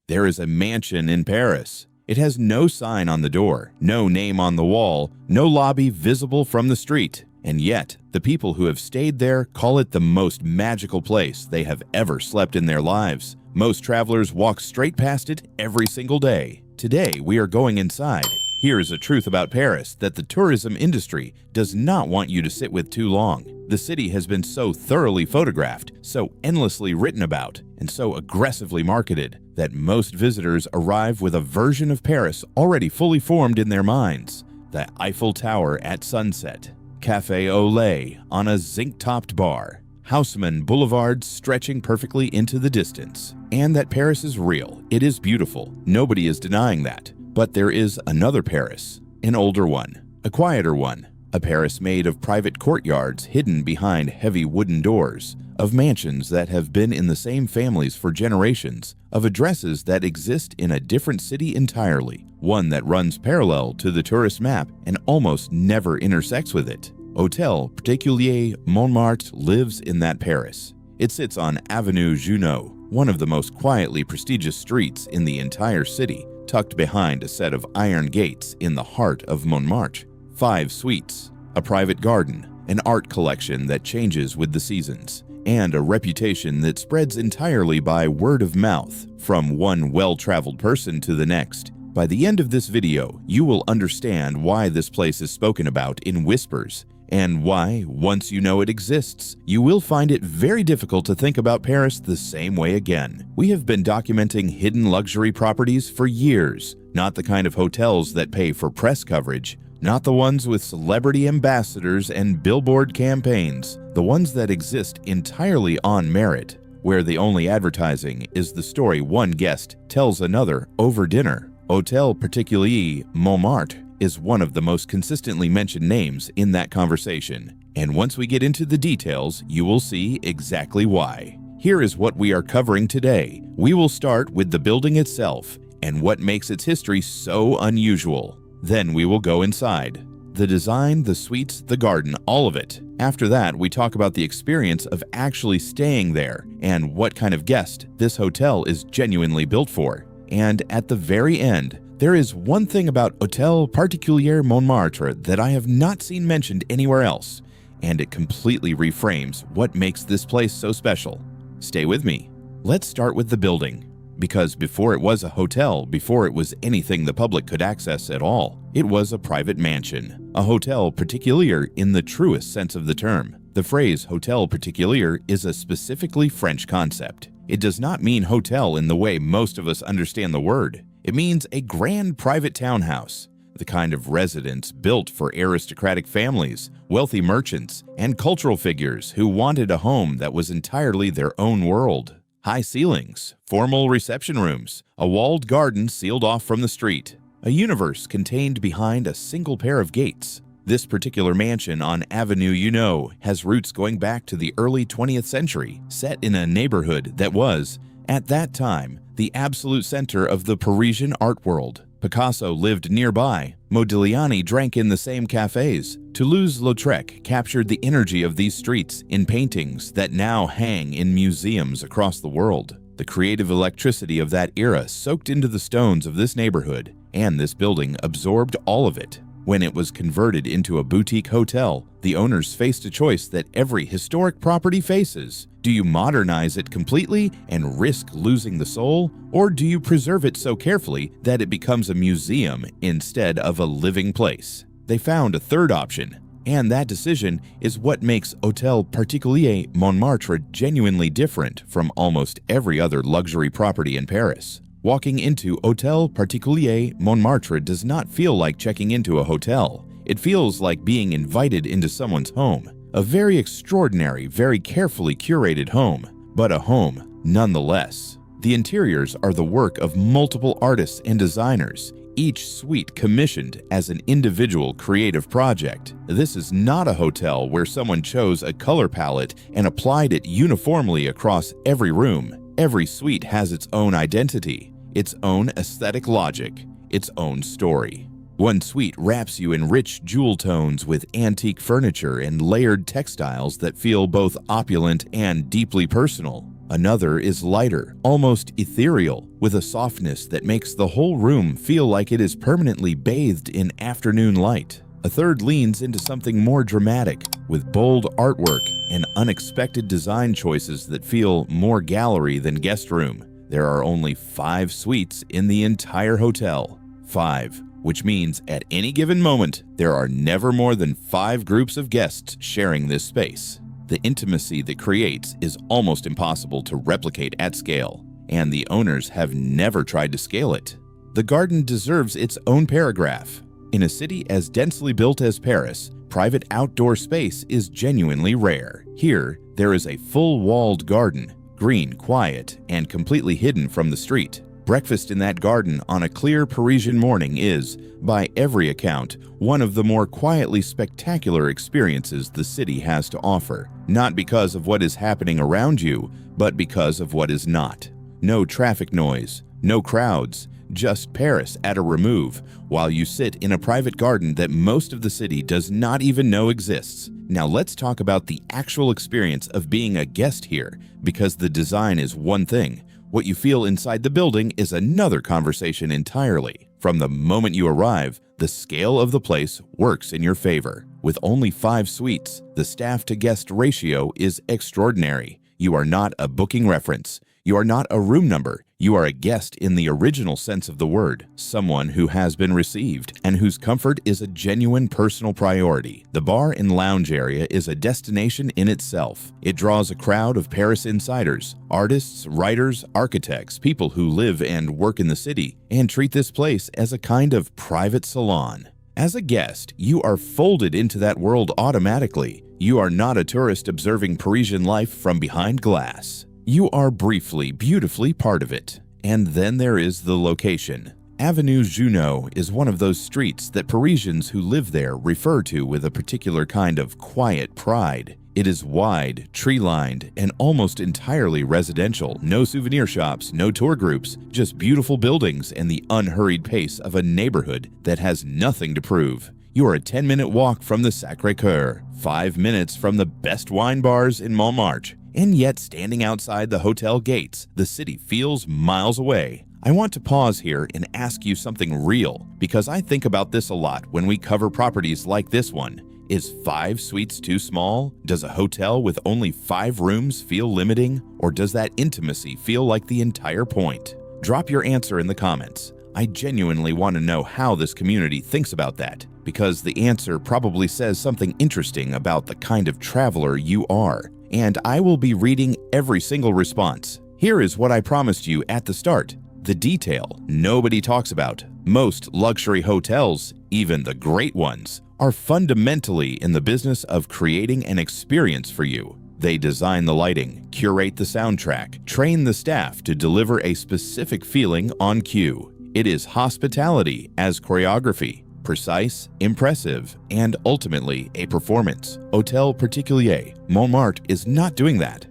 There is a mansion in Paris. It has no sign on the door, no name on the wall, no lobby visible from the street. And yet, the people who have stayed there call it the most magical place they have ever slept in their lives. Most travelers walk straight past it every single day. Today, we are going inside. Here is a truth about Paris that the tourism industry does not want you to sit with too long. The city has been so thoroughly photographed, so endlessly written about, and so aggressively marketed that most visitors arrive with a version of Paris already fully formed in their minds. The Eiffel Tower at sunset, Café au lait on a zinc-topped bar, Haussmann boulevards stretching perfectly into the distance. And that Paris is real. It is beautiful. Nobody is denying that. But there is another Paris, an older one, a quieter one, a Paris made of private courtyards hidden behind heavy wooden doors, of mansions that have been in the same families for generations, of addresses that exist in a different city entirely, one that runs parallel to the tourist map and almost never intersects with it. Hôtel Particulier Montmartre lives in that Paris. It sits on Avenue Junot, one of the most quietly prestigious streets in the entire city, tucked behind a set of iron gates in the heart of Montmartre. 5 suites, a private garden, an art collection that changes with the seasons, and a reputation that spreads entirely by word of mouth from one well-traveled person to the next. By the end of this video, you will understand why this place is spoken about in whispers, and why, once you know it exists, you will find it very difficult to think about Paris the same way again. We have been documenting hidden luxury properties for years, not the kind of hotels that pay for press coverage, not the ones with celebrity ambassadors and billboard campaigns, the ones that exist entirely on merit, where the only advertising is the story one guest tells another over dinner. Hôtel Particulier Montmartre is one of the most consistently mentioned names in that conversation, and once we get into the details, you will see exactly why. Here is what we are covering today. We will start with the building itself and what makes its history so unusual. Then we will go inside. The design, the suites, the garden, all of it. After that, we talk about the experience of actually staying there and what kind of guest this hotel is genuinely built for. And at the very end, there is one thing about Hôtel Particulier Montmartre that I have not seen mentioned anywhere else, and it completely reframes what makes this place so special. Stay with me. Let's start with the building, because before it was a hotel, before it was anything the public could access at all, it was a private mansion, a Hôtel Particulier in the truest sense of the term. The phrase Hôtel Particulier is a specifically French concept. It does not mean hotel in the way most of us understand the word. It means a grand private townhouse, the kind of residence built for aristocratic families, wealthy merchants, and cultural figures who wanted a home that was entirely their own world. High ceilings, formal reception rooms, a walled garden sealed off from the street, a universe contained behind a single pair of gates. This particular mansion on Avenue Junot has roots going back to the early 20th century, set in a neighborhood that was, at that time, the absolute center of the Parisian art world. Picasso lived nearby, Modigliani drank in the same cafes, Toulouse-Lautrec captured the energy of these streets in paintings that now hang in museums across the world. The creative electricity of that era soaked into the stones of this neighborhood, and this building absorbed all of it. When it was converted into a boutique hotel, the owners faced a choice that every historic property faces. Do you modernize it completely and risk losing the soul, or do you preserve it so carefully that it becomes a museum instead of a living place? They found a third option, and that decision is what makes Hôtel Particulier Montmartre genuinely different from almost every other luxury property in Paris. Walking into Hôtel Particulier Montmartre does not feel like checking into a hotel. It feels like being invited into someone's home. A very extraordinary, very carefully curated home, but a home nonetheless. The interiors are the work of multiple artists and designers, each suite commissioned as an individual creative project. This is not a hotel where someone chose a color palette and applied it uniformly across every room. Every suite has its own identity, its own aesthetic logic, its own story. One suite wraps you in rich jewel tones with antique furniture and layered textiles that feel both opulent and deeply personal. Another is lighter, almost ethereal, with a softness that makes the whole room feel like it is permanently bathed in afternoon light. A third leans into something more dramatic, with bold artwork and unexpected design choices that feel more gallery than guest room. There are only 5 suites in the entire hotel. 5, which means at any given moment, there are never more than 5 groups of guests sharing this space. The intimacy that creates is almost impossible to replicate at scale, and the owners have never tried to scale it. The garden deserves its own paragraph. In a city as densely built as Paris, private outdoor space is genuinely rare. Here, there is a full-walled garden, green, quiet, and completely hidden from the street. Breakfast in that garden on a clear Parisian morning is, by every account, one of the more quietly spectacular experiences the city has to offer, not because of what is happening around you, but because of what is not. No traffic noise, no crowds, just Paris at a remove, while you sit in a private garden that most of the city does not even know exists. Now let's talk about the actual experience of being a guest here, because the design is one thing. What you feel inside the building is another conversation entirely. From the moment you arrive, the scale of the place works in your favor. With only 5 suites, the staff-to-guest ratio is extraordinary. You are not a booking reference. You are not a room number. You are a guest in the original sense of the word, someone who has been received and whose comfort is a genuine personal priority. The bar and lounge area is a destination in itself. It draws a crowd of Paris insiders, artists, writers, architects, people who live and work in the city, and treat this place as a kind of private salon. As a guest, you are folded into that world automatically. You are not a tourist observing Parisian life from behind glass. You are briefly, beautifully part of it. And then there is the location. Avenue Junot is one of those streets that Parisians who live there refer to with a particular kind of quiet pride. It is wide, tree-lined, and almost entirely residential. No souvenir shops, no tour groups, just beautiful buildings and the unhurried pace of a neighborhood that has nothing to prove. You are a 10-minute walk from the Sacré-Cœur, 5 minutes from the best wine bars in Montmartre, and yet standing outside the hotel gates, the city feels miles away. I want to pause here and ask you something real, because I think about this a lot when we cover properties like this one. Is 5 suites too small? Does a hotel with only 5 rooms feel limiting? Or does that intimacy feel like the entire point? Drop your answer in the comments. I genuinely want to know how this community thinks about that, because the answer probably says something interesting about the kind of traveler you are. And I will be reading every single response. Here is what I promised you at the start. The detail nobody talks about. Most luxury hotels, even the great ones, are fundamentally in the business of creating an experience for you. They design the lighting, curate the soundtrack, train the staff to deliver a specific feeling on cue. It is hospitality as choreography. Precise, impressive, and ultimately a performance. Hôtel Particulier, Montmartre is not doing that.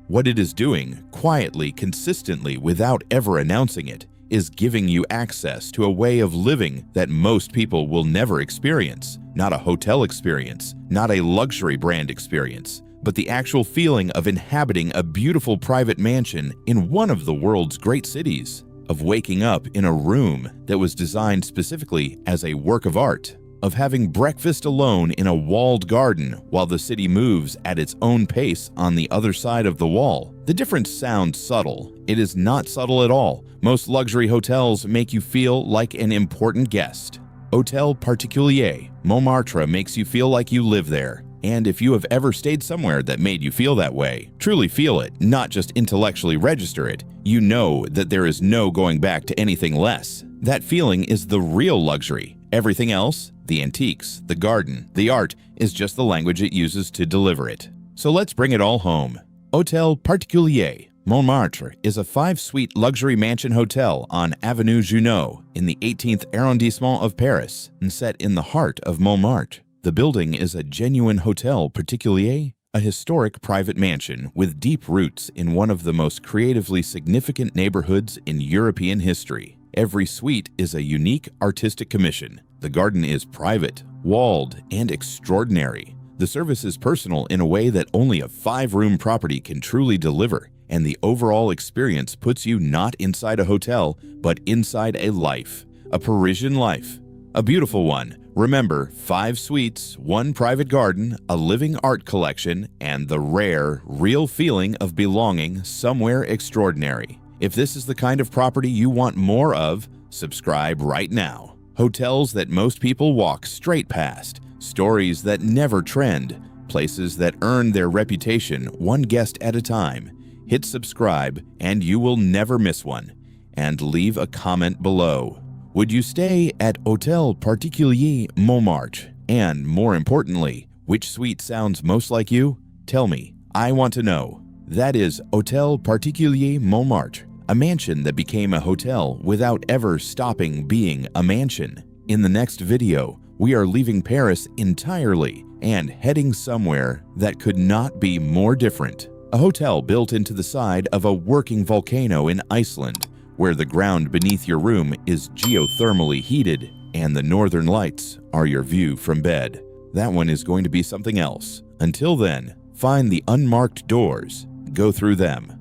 What it is doing, quietly, consistently, without ever announcing it, is giving you access to a way of living that most people will never experience. Not a hotel experience, not a luxury brand experience, but the actual feeling of inhabiting a beautiful private mansion in one of the world's great cities, of waking up in a room that was designed specifically as a work of art, of having breakfast alone in a walled garden while the city moves at its own pace on the other side of the wall. The difference sounds subtle. It is not subtle at all. Most luxury hotels make you feel like an important guest. Hôtel Particulier, Montmartre makes you feel like you live there. And if you have ever stayed somewhere that made you feel that way, truly feel it, not just intellectually register it, you know that there is no going back to anything less. That feeling is the real luxury. Everything else, the antiques, the garden, the art, is just the language it uses to deliver it. So let's bring it all home. Hôtel Particulier, Montmartre is a 5-suite luxury mansion hotel on Avenue Junot in the 18th arrondissement of Paris and set in the heart of Montmartre. The building is a genuine Hôtel Particulier, a historic private mansion with deep roots in one of the most creatively significant neighborhoods in European history. Every suite is a unique artistic commission. The garden is private, walled, and extraordinary. The service is personal in a way that only a 5-room property can truly deliver, and the overall experience puts you not inside a hotel, but inside a life, a Parisian life. A beautiful one. Remember, 5 suites, 1 private garden, a living art collection, and the rare, real feeling of belonging somewhere extraordinary. If this is the kind of property you want more of, subscribe right now. Hotels that most people walk straight past, stories that never trend, places that earn their reputation one guest at a time. Hit subscribe and you will never miss one. And leave a comment below. Would you stay at Hôtel Particulier Montmartre? And more importantly, which suite sounds most like you? Tell me, I want to know. That is Hôtel Particulier Montmartre, a mansion that became a hotel without ever stopping being a mansion. In the next video, we are leaving Paris entirely and heading somewhere that could not be more different. A hotel built into the side of a working volcano in Iceland, where the ground beneath your room is geothermally heated and the northern lights are your view from bed. That one is going to be something else. Until then, find the unmarked doors, go through them,